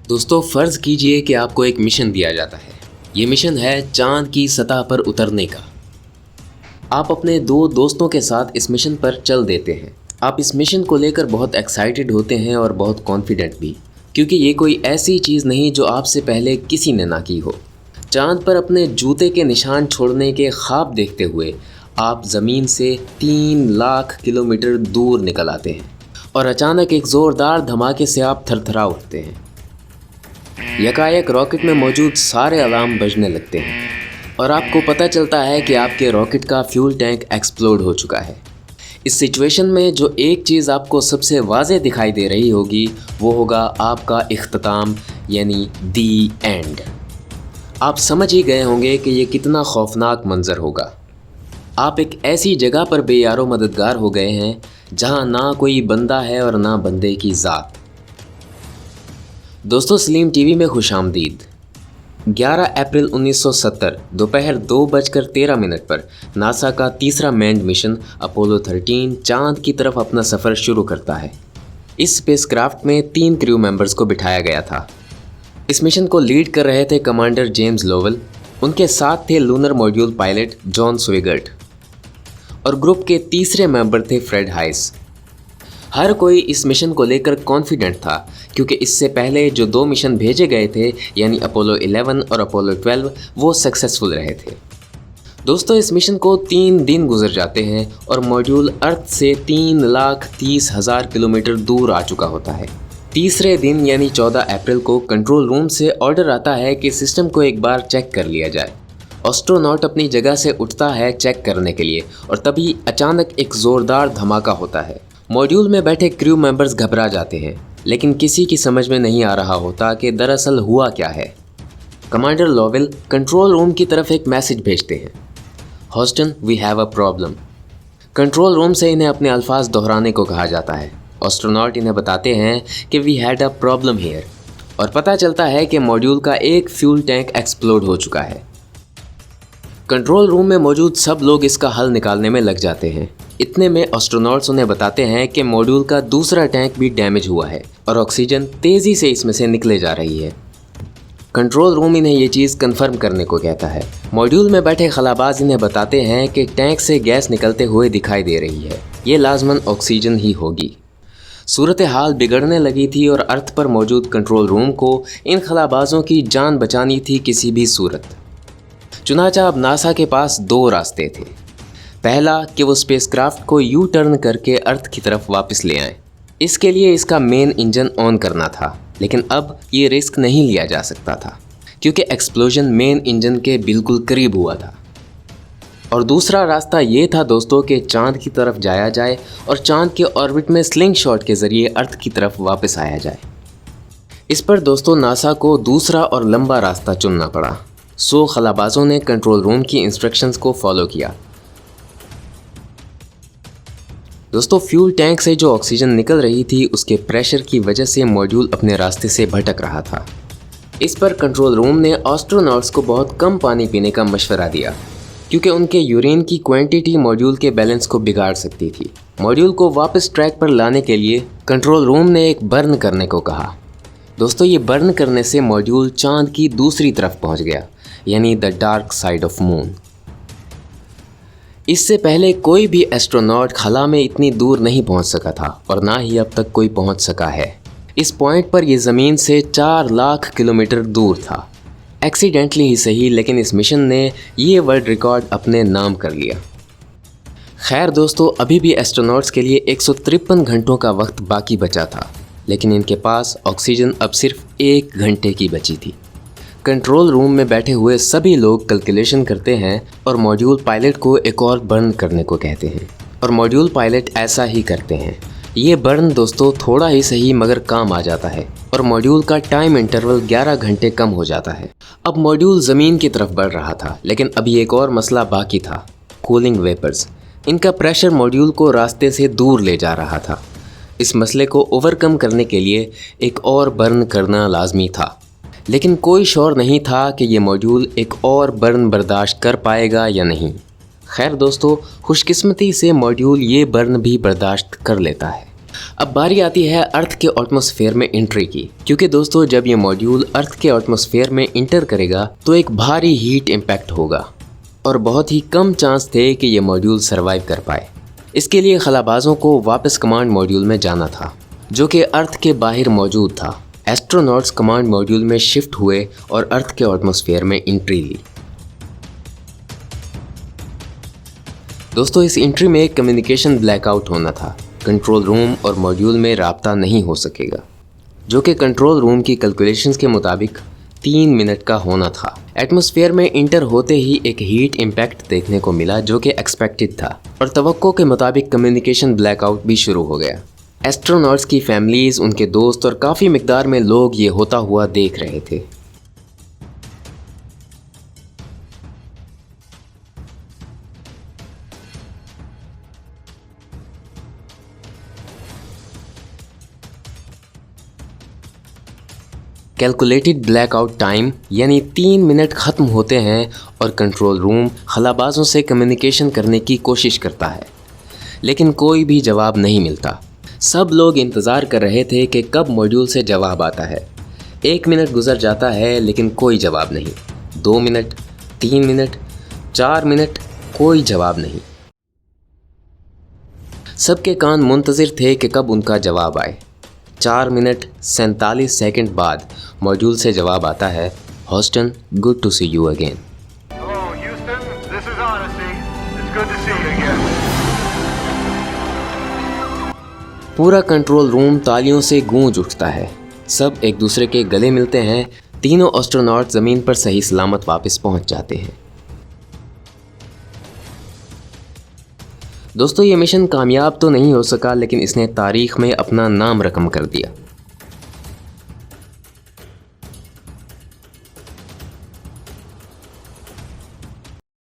दोस्तों फ़र्ज़ कीजिए कि आपको एक मिशन दिया जाता है। ये मिशन है चाँद की सतह पर उतरने का। आप अपने दो दोस्तों के साथ इस मिशन पर चल देते हैं। आप इस मिशन को लेकर बहुत एक्साइटेड होते हैं और बहुत कॉन्फिडेंट भी, क्योंकि ये कोई ऐसी चीज़ नहीं जो आपसे पहले किसी ने ना की हो। चाँद पर अपने जूते के निशान छोड़ने के ख्वाब देखते हुए आप ज़मीन से 3 लाख किलोमीटर दूर निकल आते हैं और अचानक एक ज़ोरदार धमाके से आप थरथरा उठते हैं। यकायक रॉकेट में मौजूद सारे अलार्म बजने लगते हैं और आपको पता चलता है कि आपके रॉकेट का फ्यूल टैंक एक्सप्लोड हो चुका है। इस सिचुएशन में जो एक चीज़ आपको सबसे वाज़ेह दिखाई दे रही होगी वो होगा आपका इख्तिताम, यानी दी एंड। आप समझ ही गए होंगे कि ये कितना खौफनाक मंज़र होगा। आप एक ऐसी जगह पर बेयारो मददगार हो गए हैं जहाँ ना कोई बंदा है और ना बंदे की ज़ात। दोस्तों सलीम टीवी में खुशामदीद। 11 अप्रैल 1970 दोपहर 2:13 पर नासा का तीसरा मैन्ड मिशन अपोलो 13 चांद की तरफ अपना सफ़र शुरू करता है। इस स्पेसक्राफ्ट में 3 क्रू मेंबर्स को बिठाया गया था। इस मिशन को लीड कर रहे थे कमांडर जेम्स लोवेल, उनके साथ थे लूनर मॉड्यूल पायलट जॉन स्विगर्ट और ग्रुप के तीसरे मेंबर थे फ्रेड हाइस। हर कोई इस मिशन को लेकर कॉन्फिडेंट था, क्योंकि इससे पहले जो 2 मिशन भेजे गए थे यानी अपोलो 11 और अपोलो 12 वो सक्सेसफुल रहे थे। दोस्तों इस मिशन को 3 दिन गुजर जाते हैं और मॉड्यूल अर्थ से 3,30,000 किलोमीटर दूर आ चुका होता है। तीसरे दिन यानी 14 अप्रैल को कंट्रोल रूम से ऑर्डर आता है कि सिस्टम को एक बार चेक कर लिया जाए। एस्ट्रोनॉट अपनी जगह से उठता है चेक करने के लिए और तभी अचानक एक ज़ोरदार धमाका होता है। मॉड्यूल में बैठे क्रू मेंबर्स घबरा जाते हैं, लेकिन किसी की समझ में नहीं आ रहा होता कि दरअसल हुआ क्या है। कमांडर लोवेल कंट्रोल रूम की तरफ एक मैसेज भेजते हैं, Houston we have a problem. Control room से इन्हें अपने अल्फाज दोहराने को कहा जाता है। एस्ट्रोनॉट इन्हें बताते हैं कि we had a problem here और पता चलता है कि मॉड्यूल का एक फ्यूल टैंक एक्सप्लोड हो चुका है। कंट्रोल रूम में मौजूद सब लोग इसका हल निकालने में लग जाते हैं। इतने में एस्ट्रोनॉट्स उन्हें बताते हैं कि मॉड्यूल का दूसरा टैंक भी डैमेज हुआ है और ऑक्सीजन तेज़ी से इसमें से निकले जा रही है। कंट्रोल रूम इन्हें ये चीज़ कंफर्म करने को कहता है। मॉड्यूल में बैठे खलाबाज इन्हें बताते हैं कि टैंक से गैस निकलते हुए दिखाई दे रही है, ये लाजमन ऑक्सीजन ही होगी। सूरत हाल बिगड़ने लगी थी और अर्थ पर मौजूद कंट्रोल रूम को इन खलाबाजों की जान बचानी थी किसी भी सूरत। चुनाचा अब नासा के पास 2 रास्ते थे। पहला कि वो स्पेसक्राफ्ट को यू टर्न करके अर्थ की तरफ वापस ले आएं। इसके लिए इसका मेन इंजन ऑन करना था, लेकिन अब ये रिस्क नहीं लिया जा सकता था क्योंकि एक्सप्लोजन मेन इंजन के बिल्कुल करीब हुआ था। और दूसरा रास्ता ये था दोस्तों कि चांद की तरफ जाया जाए और चांद के ऑर्बिट में स्लिंग शॉट के ज़रिए अर्थ की तरफ वापस आया जाए। इस पर दोस्तों नासा को दूसरा और लंबा रास्ता चुनना पड़ा। सो खलाबाजों ने कंट्रोल रूम की इंस्ट्रक्शंस को फॉलो किया। दोस्तों फ्यूल टैंक से जो ऑक्सीजन निकल रही थी उसके प्रेशर की वजह से मॉड्यूल अपने रास्ते से भटक रहा था। इस पर कंट्रोल रूम ने एस्ट्रोनॉट्स को बहुत कम पानी पीने का मशवरा दिया, क्योंकि उनके यूरिन की क्वांटिटी मॉड्यूल के बैलेंस को बिगाड़ सकती थी। मॉड्यूल को वापस ट्रैक पर लाने के लिए कंट्रोल रूम ने एक बर्न करने को कहा। दोस्तों ये बर्न करने से मॉड्यूल चांद की दूसरी तरफ पहुँच गया, यानी the dark side of moon. इससे पहले कोई भी एस्ट्रोनॉट खला में इतनी दूर नहीं पहुंच सका था और ना ही अब तक कोई पहुंच सका है। इस पॉइंट पर यह ज़मीन से 4 लाख किलोमीटर दूर था। एक्सीडेंटली ही सही, लेकिन इस मिशन ने ये वर्ल्ड रिकॉर्ड अपने नाम कर लिया। खैर दोस्तों अभी भी एस्ट्रोनॉट्स के लिए 153 घंटों का वक्त बाकी बचा था, लेकिन इनके पास ऑक्सीजन अब सिर्फ 1 घंटे की बची थी। कंट्रोल रूम में बैठे हुए सभी लोग कैलकुलेशन करते हैं और मॉड्यूल पायलट को एक और बर्न करने को कहते हैं और मॉड्यूल पायलट ऐसा ही करते हैं। ये बर्न दोस्तों थोड़ा ही सही मगर काम आ जाता है और मॉड्यूल का टाइम इंटरवल 11 घंटे कम हो जाता है। अब मॉड्यूल ज़मीन की तरफ बढ़ रहा था, लेकिन अभी एक और मसला बाकी था, कूलिंग वेपर्स। इनका प्रेशर मॉड्यूल को रास्ते से दूर ले जा रहा था। इस मसले को ओवरकम करने के लिए एक और बर्न करना लाजमी था, लेकिन कोई शोर नहीं था कि ये मॉड्यूल एक और बर्न बर्दाश्त कर पाएगा या नहीं। खैर दोस्तों खुशकिस्मती से मॉड्यूल ये बर्न भी बर्दाश्त कर लेता है। अब बारी आती है अर्थ के एटमॉस्फेयर में एंट्री की, क्योंकि दोस्तों जब ये मॉड्यूल अर्थ के एटमॉस्फेयर में इंटर करेगा तो एक भारी हीट इम्पैक्ट होगा और बहुत ही कम चांस थे कि ये मॉड्यूल सरवाइव कर पाए। इसके लिए खलाबाजों को वापस कमांड मॉड्यूल में जाना था, जो कि अर्थ के बाहर मौजूद था। एस्ट्रोनॉट्स कमांड मॉड्यूल में शिफ्ट हुए और अर्थ के एटमॉस्फेयर में एंट्री ली। दोस्तों इस एंट्री में कम्युनिकेशन ब्लैकआउट होना था। कंट्रोल रूम और मॉड्यूल में राब्ता नहीं हो सकेगा, जो कि कंट्रोल रूम की कैलकुलेशंस के मुताबिक 3 मिनट का होना था। एटमॉस्फेयर में इंटर होते ही एक हीट इम्पैक्ट देखने को मिला, जो कि एक्सपेक्टेड था, और तवक्को के मुताबिक कम्युनिकेशन ब्लैकआउट भी शुरू हो गया। एस्ट्रोनॉट्स की फैमिलीज़, उनके दोस्त और काफ़ी मिकदार में लोग ये होता हुआ देख रहे थे। कैलकुलेटेड ब्लैकआउट टाइम यानी 3 मिनट ख़त्म होते हैं और कंट्रोल रूम खलाबाजों से कम्युनिकेशन करने की कोशिश करता है, लेकिन कोई भी जवाब नहीं मिलता। सब लोग इंतज़ार कर रहे थे कि कब मॉड्यूल से जवाब आता है। 1 मिनट गुजर जाता है लेकिन कोई जवाब नहीं। 2 मिनट, 3 मिनट, 4 मिनट, कोई जवाब नहीं। सबके कान मुंतज़िर थे कि कब उनका जवाब आए। 4 मिनट 47 सेकंड बाद मॉड्यूल से जवाब आता है, Houston, good to see you again. पूरा कंट्रोल रूम तालियों से गूंज उठता है। सब एक दूसरे के गले मिलते हैं। तीनों एस्ट्रोनॉट ज़मीन पर सही सलामत वापस पहुंच जाते हैं। दोस्तों ये मिशन कामयाब तो नहीं हो सका, लेकिन इसने तारीख में अपना नाम रकम कर दिया।